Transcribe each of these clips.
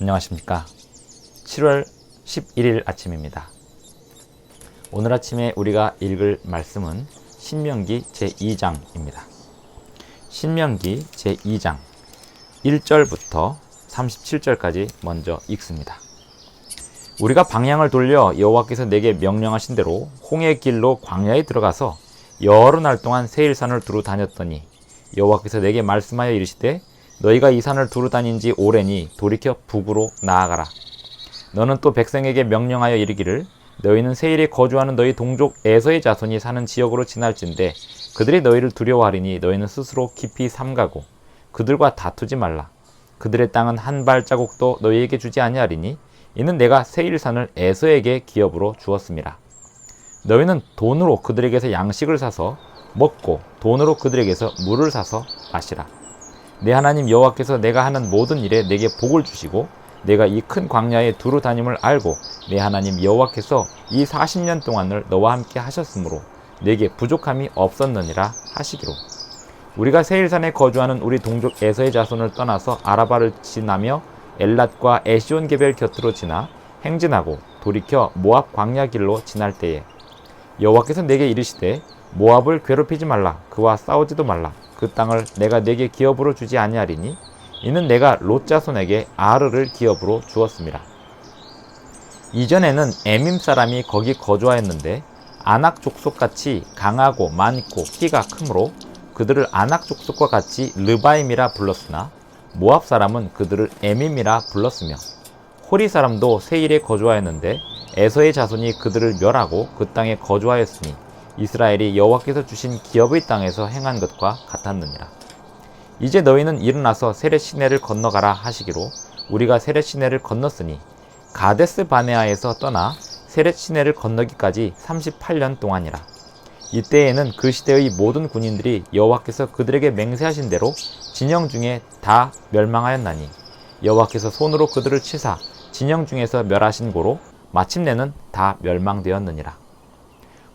안녕하십니까. 7월 11일 아침입니다. 오늘 아침에 우리가 읽을 말씀은 신명기 제2장입니다. 신명기 제2장 1절부터 37절까지 먼저 읽습니다. 우리가 방향을 돌려 여호와께서 내게 명령하신 대로 홍해 길로 광야에 들어가서 여러 날 동안 세일산을 두루 다녔더니 여호와께서 내게 말씀하여 이르시되 너희가 이 산을 두루 다닌 지 오래니 돌이켜 북으로 나아가라. 너는 또 백성에게 명령하여 이르기를 너희는 세일에 거주하는 너희 동족 에서의 자손이 사는 지역으로 지날진대 그들이 너희를 두려워하리니 너희는 스스로 깊이 삼가고 그들과 다투지 말라. 그들의 땅은 한 발자국도 너희에게 주지 아니하리니 이는 내가 세일산을 에서에게 기업으로 주었음이라. 너희는 돈으로 그들에게서 양식을 사서 먹고 돈으로 그들에게서 물을 사서 마시라. 내 하나님 여호와께서 내가 하는 모든 일에 내게 복을 주시고 내가 이 큰 광야에 두루 다님을 알고 내 하나님 여호와께서 이 40년 동안을 너와 함께 하셨으므로 내게 부족함이 없었느니라 하시기로. 우리가 세일산에 거주하는 우리 동족 에서의 자손을 떠나서 아라바를 지나며 엘랏과 에시온게벨 곁으로 지나 행진하고 돌이켜 모압 광야 길로 지날 때에 여호와께서 내게 이르시되 모압을 괴롭히지 말라. 그와 싸우지도 말라. 그 땅을 내가 내게 기업으로 주지 아니하리니 이는 내가 롯 자손에게 아르를 기업으로 주었습니다. 이전에는 에밈 사람이 거기 거주하였는데 아낙 족속같이 강하고 많고 키가 크므로 그들을 아낙 족속과 같이 르바임이라 불렀으나 모압 사람은 그들을 에밈이라 불렀으며 호리 사람도 세일에 거주하였는데 에서의 자손이 그들을 멸하고 그 땅에 거주하였으니 이스라엘이 여호와께서 주신 기업의 땅에서 행한 것과 같았느니라. 이제 너희는 일어나서 세렛 시내를 건너가라 하시기로 우리가 세렛 시내를 건넜으니 가데스 바네아에서 떠나 세렛 시내를 건너기까지 38년 동안이라. 이때에는 그 시대의 모든 군인들이 여호와께서 그들에게 맹세하신 대로 진영 중에 다 멸망하였나니 여호와께서 손으로 그들을 치사 진영 중에서 멸하신 고로 마침내는 다 멸망되었느니라.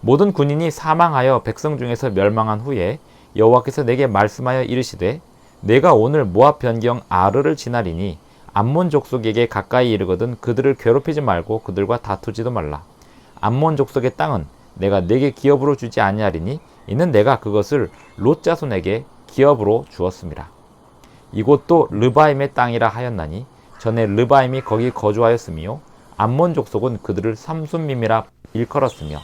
모든 군인이 사망하여 백성 중에서 멸망한 후에 여호와께서 내게 말씀하여 이르시되 내가 오늘 모압 변경 아르를 지나리니 암몬 족속에게 가까이 이르거든 그들을 괴롭히지 말고 그들과 다투지도 말라. 암몬 족속의 땅은 내가 내게 기업으로 주지 아니하리니 이는 내가 그것을 롯 자손에게 기업으로 주었습니다. 이곳도 르바임의 땅이라 하였나니 전에 르바임이 거기 거주하였으며 암몬 족속은 그들을 삼순밈이라 일컬었으며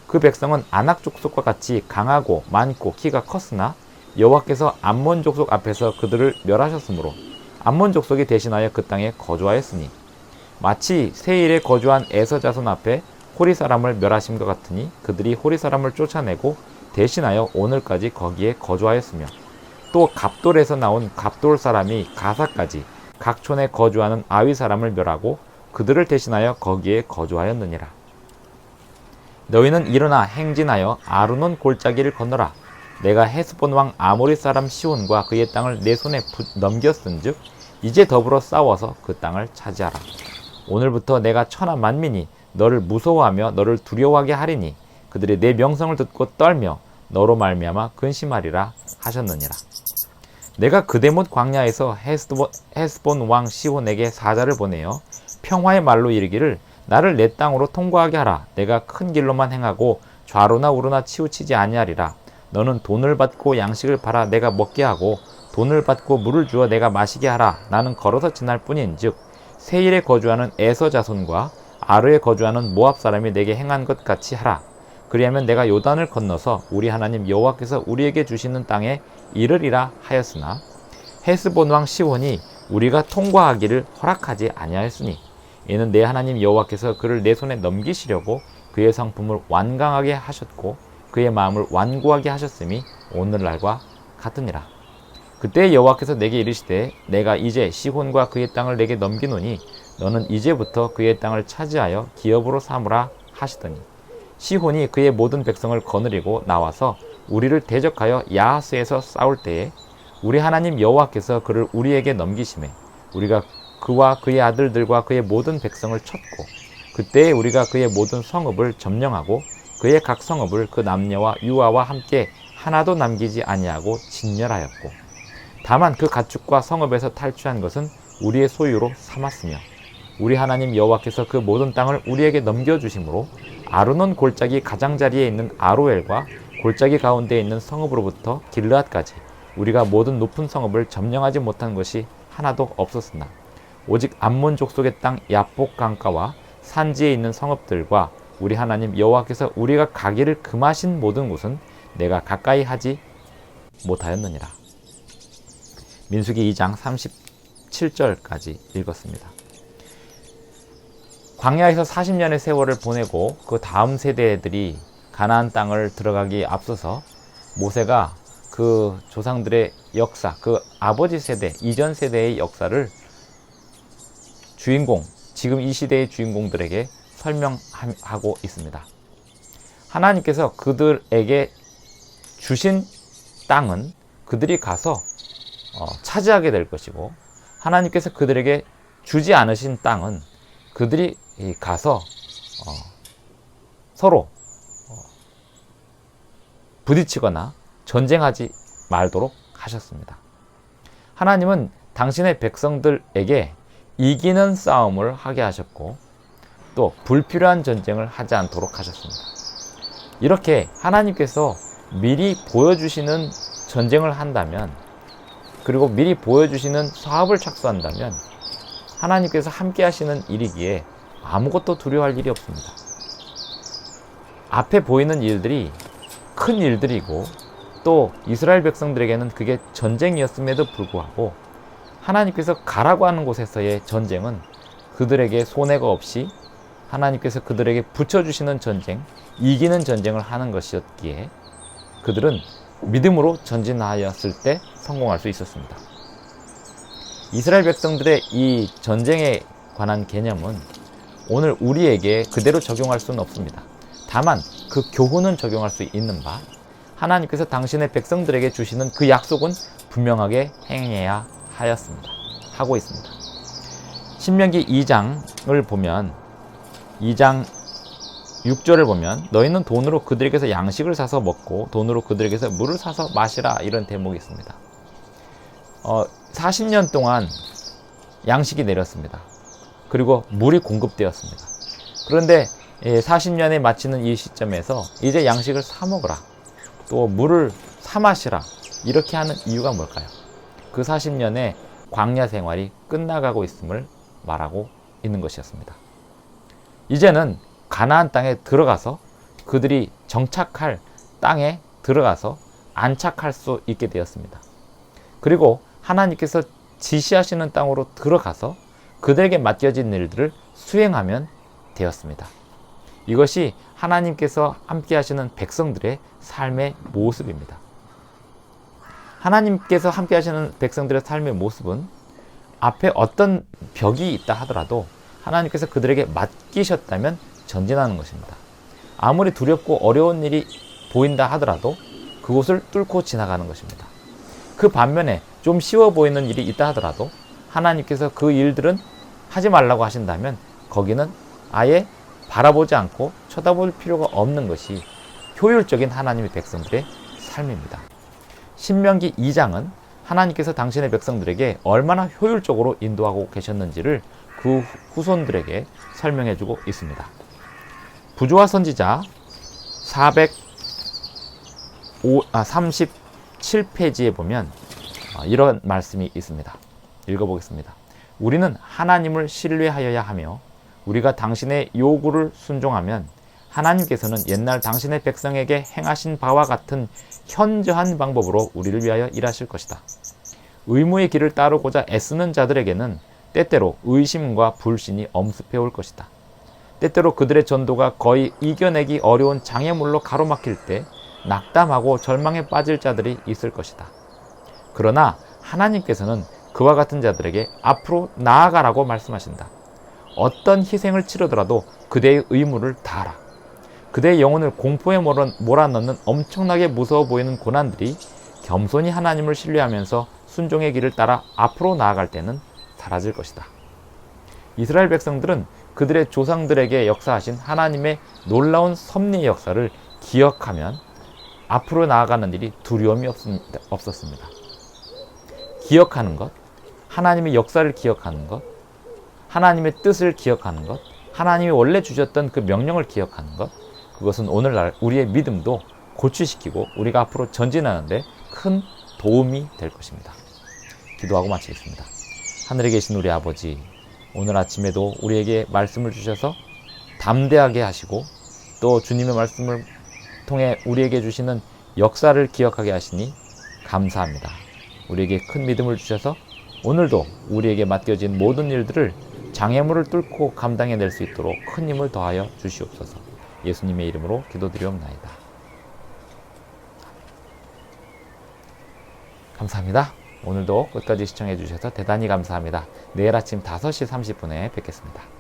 그 백성은 아낙 족속과 같이 강하고 많고 키가 컸으나 여호와께서 암몬 족속 앞에서 그들을 멸하셨으므로 암몬 족속이 대신하여 그 땅에 거주하였으니 마치 세일에 거주한 에서 자손 앞에 호리 사람을 멸하심과 같으니 그들이 호리 사람을 쫓아내고 대신하여 오늘까지 거기에 거주하였으며 또 갑돌에서 나온 갑돌 사람이 가사까지 각 촌에 거주하는 아위 사람을 멸하고 그들을 대신하여 거기에 거주하였느니라. 너희는 일어나 행진하여 아르논 골짜기를 건너라. 내가 헤스본 왕 아모리 사람 시온과 그의 땅을 내 손에 넘겼은즉 이제 더불어 싸워서 그 땅을 차지하라. 오늘부터 내가 천하 만민이 너를 무서워하며 너를 두려워하게 하리니 그들이 내 명성을 듣고 떨며 너로 말미암아 근심하리라 하셨느니라. 내가 그대못 광야에서 헤스본 왕 시온에게 사자를 보내어 평화의 말로 이르기를 나를 내 땅으로 통과하게 하라. 내가 큰 길로만 행하고 좌로나 우로나 치우치지 아니하리라. 너는 돈을 받고 양식을 팔아 내가 먹게 하고 돈을 받고 물을 주어 내가 마시게 하라. 나는 걸어서 지날 뿐인즉 세일에 거주하는 에서 자손과 아르에 거주하는 모압 사람이 내게 행한 것 같이 하라. 그리하면 내가 요단을 건너서 우리 하나님 여호와께서 우리에게 주시는 땅에 이르리라 하였으나 헤스본 왕 시온이 우리가 통과하기를 허락하지 아니하였으니 이는 내 하나님 여호와께서 그를 내 손에 넘기시려고 그의 성품을 완강하게 하셨고 그의 마음을 완고하게 하셨음이 오늘날과 같으니라. 그때 여호와께서 내게 이르시되 내가 이제 시혼과 그의 땅을 내게 넘기노니 너는 이제부터 그의 땅을 차지하여 기업으로 삼으라 하시더니 시혼이 그의 모든 백성을 거느리고 나와서 우리를 대적하여 야하스에서 싸울 때에 우리 하나님 여호와께서 그를 우리에게 넘기심에 우리가 그와 그의 아들들과 그의 모든 백성을 쳤고 그때에 우리가 그의 모든 성읍을 점령하고 그의 각 성읍을 그 남녀와 유아와 함께 하나도 남기지 아니하고 진멸하였고 다만 그 가축과 성읍에서 탈취한 것은 우리의 소유로 삼았으며 우리 하나님 여호와께서 그 모든 땅을 우리에게 넘겨주심으로 아르논 골짜기 가장자리에 있는 아로엘과 골짜기 가운데에 있는 성읍으로부터 길르앗까지 우리가 모든 높은 성읍을 점령하지 못한 것이 하나도 없었으나 오직 암몬 족속의 땅 야복 강가와 산지에 있는 성읍들과 우리 하나님 여호와께서 우리가 가기를 금하신 모든 곳은 내가 가까이 하지 못하였느니라. 민수기 2장 37절까지 읽었습니다. 광야에서 40년의 세월을 보내고 그 다음 세대들이 가나안 땅을 들어가기에 앞서서 모세가 그 조상들의 역사, 그 아버지 세대, 이전 세대의 역사를 주인공, 지금 이 시대의 주인공들에게 설명하고 있습니다. 하나님께서 그들에게 주신 땅은 그들이 가서 차지하게 될 것이고, 하나님께서 그들에게 주지 않으신 땅은 그들이 가서 서로 부딪히거나 전쟁하지 말도록 하셨습니다. 하나님은 당신의 백성들에게 이기는 싸움을 하게 하셨고 또 불필요한 전쟁을 하지 않도록 하셨습니다. 이렇게 하나님께서 미리 보여주시는 전쟁을 한다면, 그리고 미리 보여주시는 사업을 착수한다면 하나님께서 함께 하시는 일이기에 아무것도 두려워할 일이 없습니다. 앞에 보이는 일들이 큰 일들이고 또 이스라엘 백성들에게는 그게 전쟁이었음에도 불구하고 하나님께서 가라고 하는 곳에서의 전쟁은 그들에게 손해가 없이 하나님께서 그들에게 붙여주시는 전쟁, 이기는 전쟁을 하는 것이었기에 그들은 믿음으로 전진하였을 때 성공할 수 있었습니다. 이스라엘 백성들의 이 전쟁에 관한 개념은 오늘 우리에게 그대로 적용할 수는 없습니다. 다만 그 교훈은 적용할 수 있는 바, 하나님께서 당신의 백성들에게 주시는 그 약속은 분명하게 행해야 하고 있습니다. 신명기 2장을 보면 2장 6절을 보면 너희는 돈으로 그들에게서 양식을 사서 먹고 돈으로 그들에게서 물을 사서 마시라, 이런 대목이 있습니다. 40년 동안 양식이 내렸습니다. 그리고 물이 공급되었습니다. 그런데 40년에 마치는 이 시점에서 이제 양식을 사 먹으라, 또 물을 사 마시라, 이렇게 하는 이유가 뭘까요? 그 40년의 광야 생활이 끝나가고 있음을 말하고 있는 것이었습니다. 이제는 가나안 땅에 들어가서 그들이 정착할 땅에 들어가서 안착할 수 있게 되었습니다. 그리고 하나님께서 지시하시는 땅으로 들어가서 그들에게 맡겨진 일들을 수행하면 되었습니다. 이것이 하나님께서 함께 하시는 백성들의 삶의 모습입니다. 하나님께서 함께 하시는 백성들의 삶의 모습은 앞에 어떤 벽이 있다 하더라도 하나님께서 그들에게 맡기셨다면 전진하는 것입니다. 아무리 두렵고 어려운 일이 보인다 하더라도 그곳을 뚫고 지나가는 것입니다. 그 반면에 좀 쉬워 보이는 일이 있다 하더라도 하나님께서 그 일들은 하지 말라고 하신다면 거기는 아예 바라보지 않고 쳐다볼 필요가 없는 것이 효율적인 하나님의 백성들의 삶입니다. 신명기 2장은 하나님께서 당신의 백성들에게 얼마나 효율적으로 인도하고 계셨는지를 그 후손들에게 설명해주고 있습니다. 부조화 선지자 37페이지에 보면 이런 말씀이 있습니다. 읽어보겠습니다. 우리는 하나님을 신뢰하여야 하며 우리가 당신의 요구를 순종하면 하나님께서는 옛날 당신의 백성에게 행하신 바와 같은 현저한 방법으로 우리를 위하여 일하실 것이다. 의무의 길을 따르고자 애쓰는 자들에게는 때때로 의심과 불신이 엄습해 올 것이다. 때때로 그들의 전도가 거의 이겨내기 어려운 장애물로 가로막힐 때 낙담하고 절망에 빠질 자들이 있을 것이다. 그러나 하나님께서는 그와 같은 자들에게 앞으로 나아가라고 말씀하신다. 어떤 희생을 치르더라도 그대의 의무를 다하라. 그대의 영혼을 공포에 몰아넣는 엄청나게 무서워 보이는 고난들이 겸손히 하나님을 신뢰하면서 순종의 길을 따라 앞으로 나아갈 때는 사라질 것이다. 이스라엘 백성들은 그들의 조상들에게 역사하신 하나님의 놀라운 섭리의 역사를 기억하면 앞으로 나아가는 일이 두려움이 없었습니다. 기억하는 것, 하나님의 역사를 기억하는 것, 하나님의 뜻을 기억하는 것, 하나님이 원래 주셨던 그 명령을 기억하는 것, 그것은 오늘날 우리의 믿음도 고취시키고 우리가 앞으로 전진하는데 큰 도움이 될 것입니다. 기도하고 마치겠습니다. 하늘에 계신 우리 아버지, 오늘 아침에도 우리에게 말씀을 주셔서 담대하게 하시고 또 주님의 말씀을 통해 우리에게 주시는 역사를 기억하게 하시니 감사합니다. 우리에게 큰 믿음을 주셔서 오늘도 우리에게 맡겨진 모든 일들을 장애물을 뚫고 감당해낼 수 있도록 큰 힘을 더하여 주시옵소서. 예수님의 이름으로 기도드리옵나이다. 감사합니다. 오늘도 끝까지 시청해 주셔서 대단히 감사합니다. 내일 아침 5시 30분에 뵙겠습니다.